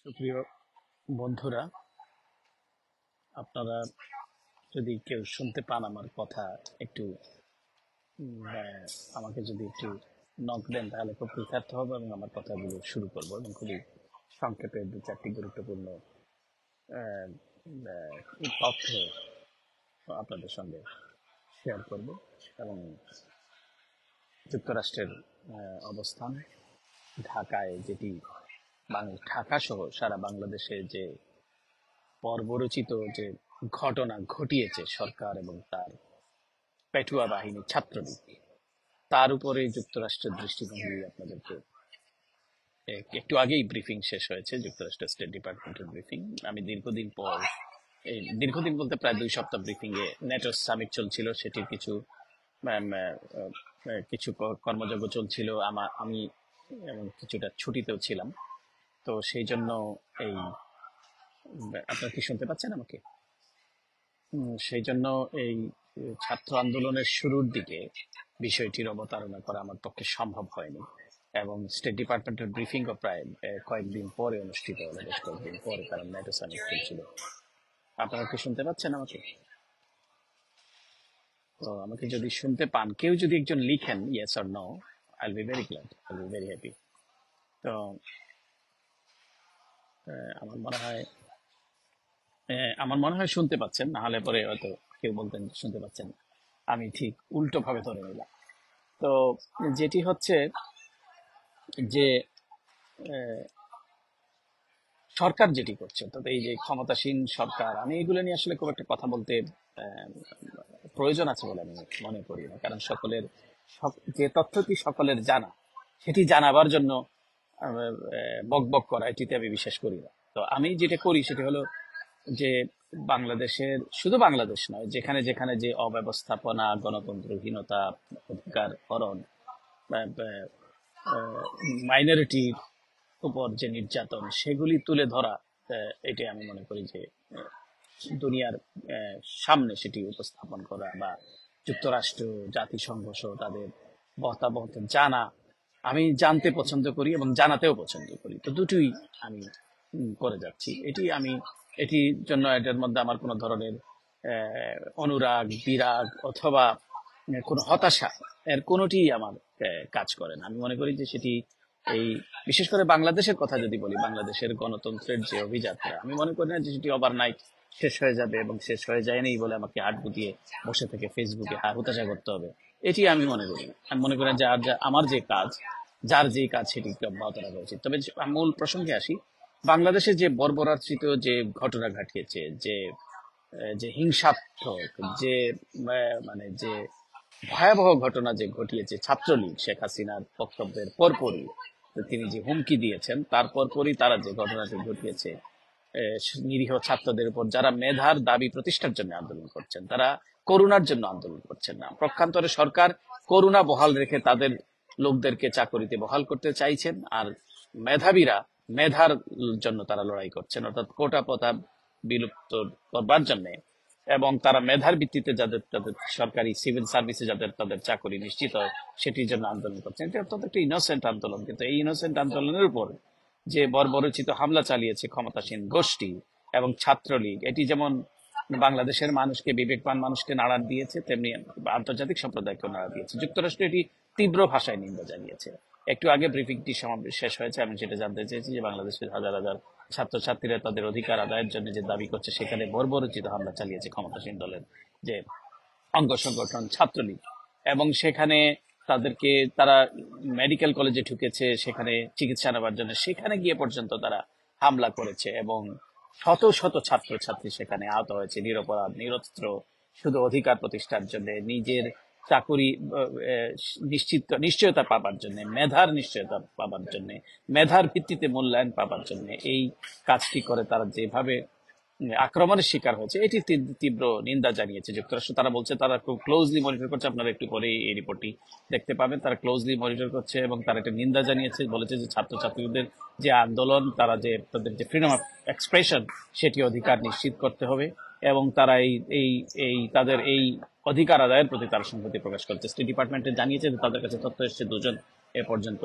সুপ্রিয় বন্ধুরা, আপনারা যদি কেউ শুনতে পান আমার কথা, একটু আমাকে যদি একটু নক দেন তাহলে খুব কৃতার্থ হবে এবং আমার কথাগুলো শুরু করব এবং খুবই সংক্ষেপে দু চারটি গুরুত্বপূর্ণ আহ, আহ, তথ্য আপনাদের সঙ্গে শেয়ার করব এবং যুক্তরাষ্ট্রের অবস্থান, ঢাকায় যেটি ঢাকা সহ সারা বাংলাদেশে যে বর্বরচিত যে ঘটনা ঘটিয়েছে সরকার এবং তার পেটুয়া বাহিনী ছাত্রলীগ, তার উপরে যুক্তরাষ্ট্রের দৃষ্টিভঙ্গি আপনাদেরকে একটু আগেই ব্রিফিং শেষ হয়েছে, যুক্তরাষ্ট্রের স্টেট ডিপার্টমেন্টের ব্রিফিং। আমি দীর্ঘদিন পর, এই দীর্ঘদিন বলতে প্রায় 2 সপ্তাহ ব্রিফিং এ নেটোর সামিট চলছিল, সেটির কিছু আম, আহ, কিছু কর্মযজ্ঞ চলছিল, আমি এবং কিছুটা ছুটিতেও ছিলাম। তো সেই জন্য এই আপনারা কি শুনতে পাচ্ছেন আমাকে? সেই জন্য এই ছাত্র আন্দোলনের শুরুর দিকে বিষয়টির অবতারণা করা আমার পক্ষে সম্ভব হয়নি এবং স্টেট ডিপার্টমেন্টের ব্রিফিংও প্রায় কয়েকদিন পরে অনুষ্ঠিত হলো, বেশ কয়েকদিন পরে, কারণ ন্যাটো সামিট চলছিল। আপনারা কি শুনতে পাচ্ছেন আমাকে? তো আমাকে যদি শুনতে পান, কেউ যদি একজন লিখেন yes or no, I will be very glad, I will be very happy. তো আমার মনে হয় শুনতে পাচ্ছেন, না হলে পরে হয়তো কেউ বলতেন যে শুনতে পাচ্ছেন না। আমি ঠিক উল্টো ভাবে ধরে নিলাম। তো যেটি হচ্ছে যে সরকার যেটি করছে, অর্থাৎ এই যে ক্ষমতাসীন সরকার, আমি এগুলো নিয়ে আসলে খুব একটা কথা বলতে আহ, প্রয়োজন আছে বলে আমি মনে করি না, কারণ যে তথ্যটি সকলের জানা, সেটি জানাবার জন্য বক বক করা, এটিতে আমি বিশ্বাস করি না। তো আমি যেটা করি সেটা হলো যে বাংলাদেশের, শুধু বাংলাদেশ নয়, যেখানে যেখানে যে অব্যবস্থাপনা, গণতন্ত্রহীনতা, অধিকার হরণ, মাইনরিটির উপর যে নির্যাতন, সেগুলি তুলে ধরা, এটাই আমি মনে করি যে আহ, দুনিয়ার সামনে সেটি উপস্থাপন করা, বা যুক্তরাষ্ট্র, জাতিসংঘ সহ তাদের মতামত জানা। আমি জানতে পছন্দ করি এবং জানাতেও পছন্দ করি, তো দুটোই আমি করে যাচ্ছি। এটির জন্য এটার মধ্যে আমার কোনো ধরনের অনুরাগ, বিরাগ অথবা কোনো হতাশা, এর কোনোটি আমার কাজ করে না। আমি মনে করি যে সেটি এই, বিশেষ করে বাংলাদেশের কথা যদি বলি, বাংলাদেশের গণতন্ত্রের যে অভিযাত্রা, আমি মনে করি না যে সেটি ওভারনাইট শেষ হয়ে যাবে, এবং শেষ হয়ে যায়নি বলে আমাকে হাত গুটিয়ে বসে থেকে ফেসবুকে হতাশা করতে হবে। এটি আমি মনে করি না। আমি মনে করি যে আমার যে কাজ, যার যে কাজ, সেটিকে অব্যাহত রাখা উচিত। তবে মূল প্রসঙ্গে আসি। বাংলাদেশে যে বর্বরাচিত যে ঘটনা ঘটিয়েছে, যে যে হিংসাত্মক, যে মানে যে ভয়াবহ ঘটনা যে ঘটিয়েছে ছাত্রলীগ, শেখ হাসিনার বক্তব্যের পরপরই তিনি যে হুমকি দিয়েছেন, তার পরপরই তারা যে ঘটনাটি ঘটিয়েছে, নিরীহ ছাত্রদের উপর, যারা মেধার দাবি প্রতিষ্ঠার জন্য আন্দোলন করছেন, তারা করুণার জন্য আন্দোলন করছেন না। প্রক্ষান্তরে সরকার করুণা বহাল রেখে তাদের লোকদেরকে চাকরিতে বহাল করতে চাইছেন, আর মেধাবীরা মেধার জন্য তারা লড়াই করছেন, অর্থাৎ কোটা প্রথা বিলুপ্ত করবার জন্য, এবং তারা মেধার ভিত্তিতে যাদের তাদের সরকারি সিভিল সার্ভিসে যাদের তাদের চাকরি নিশ্চিত হয়, সেটির জন্য আন্দোলন করছেন। এটা অত্যন্ত একটা ইনোসেন্ট আন্দোলন, কিন্তু এই ইনোসেন্ট আন্দোলনের উপর যে বর্বরচিত হামলা চালিয়েছে ক্ষমতাসীন গোষ্ঠী এবং ছাত্রলীগ, এটি যেমন বাংলাদেশের মানুষকে, বিবেকবান মানুষকে নাড়া দিয়েছে, তেমনি আন্তর্জাতিক সম্প্রদায়কে নাড়া দিয়েছে। যুক্তরাষ্ট্র এটি তীব্র ভাষায় নিন্দা জানিয়েছে। একটু আগে ব্রিফিংটি শেষ হয়েছে, আমি সেটা জানতে চেয়েছি যে বাংলাদেশের হাজার হাজার ছাত্রছাত্রীরা তাদের অধিকার আদায়ের জন্য যে দাবি করছে, সেখানে বর্বরচিত হামলা চালিয়েছে ক্ষমতাসীন দলের যে অঙ্গ সংগঠন ছাত্রলীগ, এবং সেখানে তারা মেডিকেল কলেজে ঢুকেছে, সেখানে চিকিৎসা নেওয়ার জন্য, সেখানে গিয়ে পর্যন্ত তারা হামলা করেছে, এবং শত শত ছাত্রছাত্রী সেখানে আহত হয়েছে, নিরপরাধ নিরস্ত্র, শুধু অধিকার প্রতিষ্ঠার জন্য, নিজের চাকুরি নিশ্চয়তা পাবার জন্য, মেধার নিশ্চয়তা পাবার জন্য, মেধার ভিত্তিতে মূল্যায়ন পাবার জন্য এই কাজটি করে তারা যেভাবে আক্রমণের শিকার হয়েছে, এটি তীব্র নিন্দা জানিয়েছে যুক্তরাষ্ট্র। তারা বলছে তারা খুব ক্লোজলি মনিটর করছে, আপনারা একটু পরে এই রিপোর্টটি দেখতে পাবেন, তারা ক্লোজলি মনিটর করছে এবং তারা একটা নিন্দা জানিয়েছে, বলেছে যে ছাত্রছাত্রীদের যে আন্দোলন, তারা যে তাদের যে ফ্রিডম অফ এক্সপ্রেশন, সেটি অধিকার নিশ্চিত করতে হবে, এবং তারা এই এই এই তাদের এই অধিকার আদায়ের প্রতি তারা সংহতি প্রকাশ করছে। স্টেট ডিপার্টমেন্টে জানিয়েছে যে তাদের কাছে তথ্য এসেছে 2 জন এ পর্যন্ত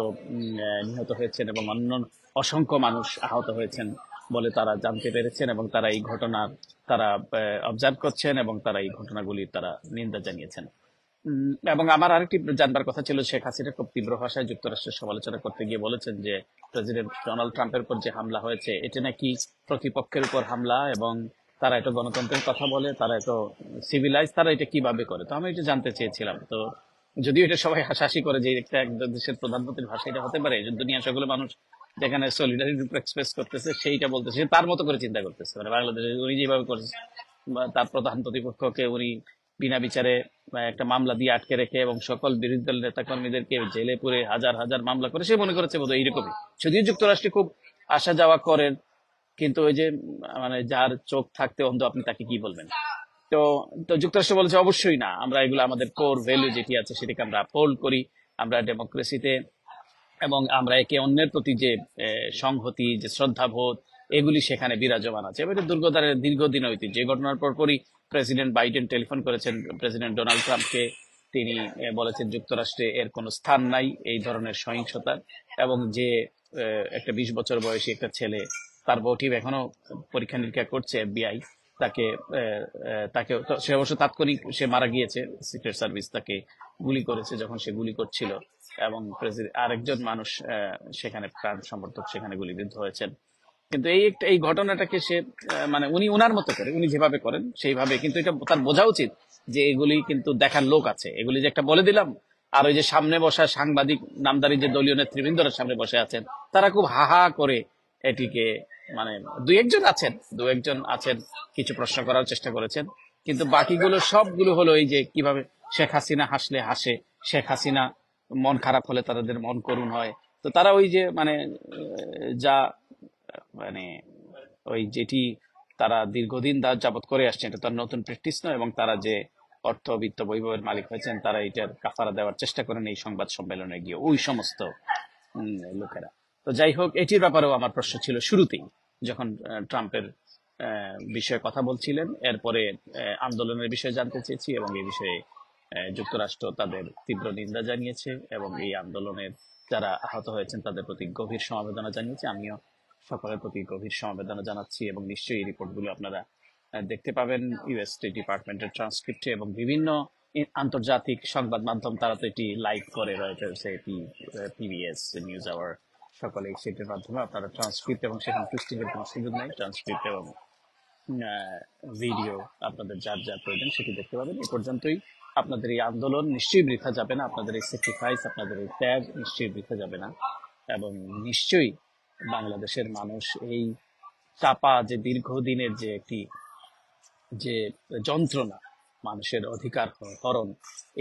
নিহত হয়েছেন এবং অন্য অসংখ্য মানুষ আহত হয়েছেন। বলে তারা জানতে পেরেছেন, এবং তারা এই ঘটনার তারা অবজার্ভ করছেন, এবং তারা এই ঘটনাগুলির তারা নিন্দা জানিয়েছেন। এবং আমার আরেকটি জানবার কথা ছিল, শেখ হাসিনা খুব তীব্র ভাষায় যুক্তরাষ্ট্রের সমালোচনা করতে গিয়ে বলেছেন যে প্রেসিডেন্ট ডোনাল্ড ট্রাম্পের উপর যে হামলা হয়েছে এটা নাকি প্রতিপক্ষের উপর হামলা, এবং তারা এটা গণতন্ত্রের কথা বলে, তারা এটা সিভিলাইজ, তারা এটা কিভাবে করে। তো আমি এটা জানতে চেয়েছিলাম। তো যদিও এটা সবাই হাসাহাসি করে যে একটা দেশের প্রধানমন্ত্রীর ভাষা এটা হতে পারে, যে দুনিয়া সকলে মানুষ যেখানে সলিডারিটি এক্সপ্রেস করতেছে সেইটা বলতেছে, সে তার মতো করে চিন্তা করতেছে। মানে বাংলাদেশে উনি যেভাবে করেছে, বা তার প্রধান প্রতিপক্ষকে উনি বিনা বিচারে একটা মামলা দিয়ে আটকে রেখে এবং সকল বিরোধী দল নেতা কর্মীদেরকে জেলে পুরে হাজার হাজার মামলা করে, সে মনে করেছে বোধহয় এইরকমই। যদিও যুক্তরাষ্ট্রে খুব আসা যাওয়া করেন, কিন্তু ওই যে মানে যার চোখ থাকতে অন্ধ, আপনি তাকে কি বলবেন। তো তো যুক্তরাষ্ট্র বলেছে অবশ্যই না, আমরা এগুলো আমাদের কোর ভ্যালু যেটি আছে সেটাকে আমরা আপহোল্ড করি, আমরা ডেমোক্রেসিতে, এবং আমরা একে অন্যের প্রতি যে সংহতি, যে শ্রদ্ধাবোধ, এগুলি সেখানে বিরাজমান আছে। এবারে দীর্ঘদিন ঐতিহ্য। যে ঘটনার পরপরই প্রেসিডেন্ট বাইডেন টেলিফোন করেছেন প্রেসিডেন্ট ডোনাল্ড ট্রাম্পকে। তিনি বলেছেন যুক্তরাষ্ট্রে এর কোনো স্থান নাই এই ধরনের সহিংসতার, এবং যে একটা 20 বছর বয়সী একটা ছেলে, তার মোটিভ এখনো পরীক্ষা নিরীক্ষা করছে এফবিআই, তাকে তাকে সে অবশ্য তাৎক্ষণিক সে মারা গিয়েছে, সিক্রেট সার্ভিস তাকে গুলি করেছে যখন সে গুলি করছিল, এবং আরেকজন মানুষ সেখানে প্রাণ সমর্থক সেখানে গুলিবিদ্ধ হয়েছেন। কিন্তু এই ঘটনাটাকে সে মানে উনি ওনার মতো করে, উনি যেভাবে করেন সেইভাবে, কিন্তু এটা তার বোঝা উচিত যে এগুলি কিন্তু দেখার লোক আছে, এগুলি যে একটা বলে দিলাম। আর ওই যে সামনে বসা সাংবাদিক নামদারি যে দলীয় নেতৃবৃন্দরা সামনে বসে আছেন, তারা খুব হা হা করে এটিকে মানে দু একজন আছেন কিছু প্রশ্ন করার চেষ্টা করেছেন, কিন্তু বাকিগুলো সবগুলো হলো এই যে কিভাবে শেখ হাসিনা হাসলে হাসে, শেখ হাসিনা মন খারাপ হলে তাদের মন করুণ হয়। তো তারা ওই যে মানে যা মানে ওই যেটি তারা দীর্ঘদিন যাবত করে আসছেন, এটা তার নতুন প্র্যাকটিস নয়, এবং তারা যে অর্থবিত্ত বৈভবের মালিক হয়েছেন, তারা এটার কাফারা দেওয়ার চেষ্টা করেন এই সংবাদ সম্মেলনে গিয়ে ওই সমস্ত লোকেরা। তো যাই হোক, এটির ব্যাপারেও আমার প্রশ্ন ছিল শুরুতেই, যখন ট্রাম্পের বিষয়ে কথা বলছিলেন। এরপরে আন্দোলনের বিষয়ে জানতে চেয়েছি, এবং এই বিষয়ে যুক্তরাষ্ট্র তাদের তীব্র নিন্দা জানিয়েছে, এবং এই আন্দোলনের যারা আহত হয়েছেন তাদের প্রতি গভীর সমবেদনা জানিয়েছে। আমিও সকলের প্রতি গভীর সমবেদনা জানাচ্ছি, এবং নিশ্চয়ই এই রিপোর্টগুলো আপনারা দেখতে পাবেন ইউএস স্টেট ডিপার্টমেন্টের ট্রান্সক্রিপ্টে, এবং বিভিন্ন আন্তর্জাতিক সংবাদ মাধ্যম তারা তো এটি লাইভ করে, Reuters, AP, PBS news hour, সকলে সেটির মাধ্যমে আপনারা ট্রান্সক্রিপ্ট, এবং সেখানে টুইস্টিং এর কোনো সুযোগ নেই, ট্রান্সক্রিপ্ট এবং ভিডিও আপনাদের যার যা প্রয়োজন সেটি দেখতে পাবেন। এ পর্যন্তই। আপনাদের এই আন্দোলন নিশ্চয়ই বৃথা যাবে না, আপনাদের এই স্যাক্রিফাইস, আপনাদের এই ত্যাগ নিশ্চয়ই বৃথা যাবে না, এবং নিশ্চয়ই বাংলাদেশের মানুষ এই চাপা যে দীর্ঘদিনের যে একটি যে যন্ত্রণা, মানুষের অধিকার হরণ,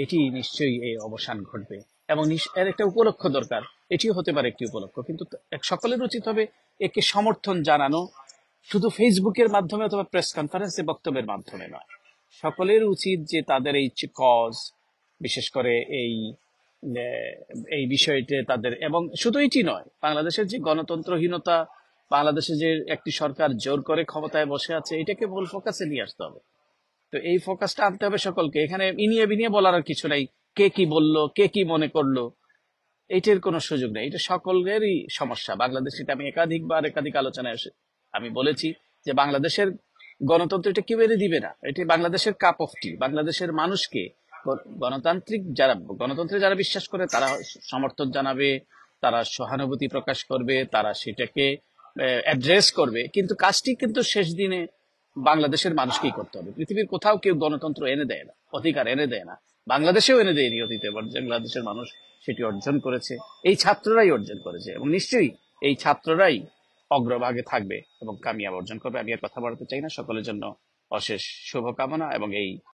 এটি নিশ্চয়ই এই অবসান ঘটবে, এবং এর একটা উপলক্ষ দরকার। এটিও হতে পারে একটি উপলক্ষ, কিন্তু সকলের উচিত হবে একে সমর্থন জানানো, শুধু ফেসবুকের মাধ্যমে অথবা প্রেস কনফারেন্সে বক্তব্যের মাধ্যমে নয়। সকলের উচিত যে তাদের এই কজ, বিশেষ করে এই এই বিষয়টি তাদের, এবং শুধু এটি নয়, বাংলাদেশের যে গণতন্ত্রহীনতা, বাংলাদেশে যে একটি সরকার জোর করে ক্ষমতায় বসে আছে, এটাকে মূল ফোকাসে নিয়ে আসতে হবে। তো এই ফোকাসটা আনতে হবে সকলকে। এখানে ইনিয়ে বিনিয়ে বলার আর কিছু নাই, কে কি বললো, কে কি মনে করলো, এইটার কোনো সুযোগ নেই। এটা সকলেরই সমস্যা। বাংলাদেশ, এটা আমি একাধিক আলোচনায় আমি বলেছি যে বাংলাদেশের গণতন্ত্র এটা কেউ এনে দিবে না, এটি বাংলাদেশের কাপ অফ টি। বাংলাদেশের মানুষকে গণতন্ত্রে যারা বিশ্বাস করে তারা সমর্থন জানাবে, তারা সহানুভূতি প্রকাশ করবে, তারা সেটাকে অ্যাড্রেস করবে, কিন্তু কাজটি কিন্তু শেষ দিনে বাংলাদেশের মানুষকেই করতে হবে। পৃথিবীর কোথাও কেউ গণতন্ত্র এনে দেয় না, অধিকার এনে দেয় না, বাংলাদেশেও এনে দেয়নি অতীতে, বাংলাদেশের মানুষ সেটি অর্জন করেছে, এই ছাত্ররাই অর্জন করেছে, এবং নিশ্চয়ই এই ছাত্ররাই অগ্রভাগে থাকবে এবং কামিয়াব অর্জন করবে। আমি আর কথা বাড়াতে চাই না। সকলের জন্য অশেষ শুভকামনা, এবং এই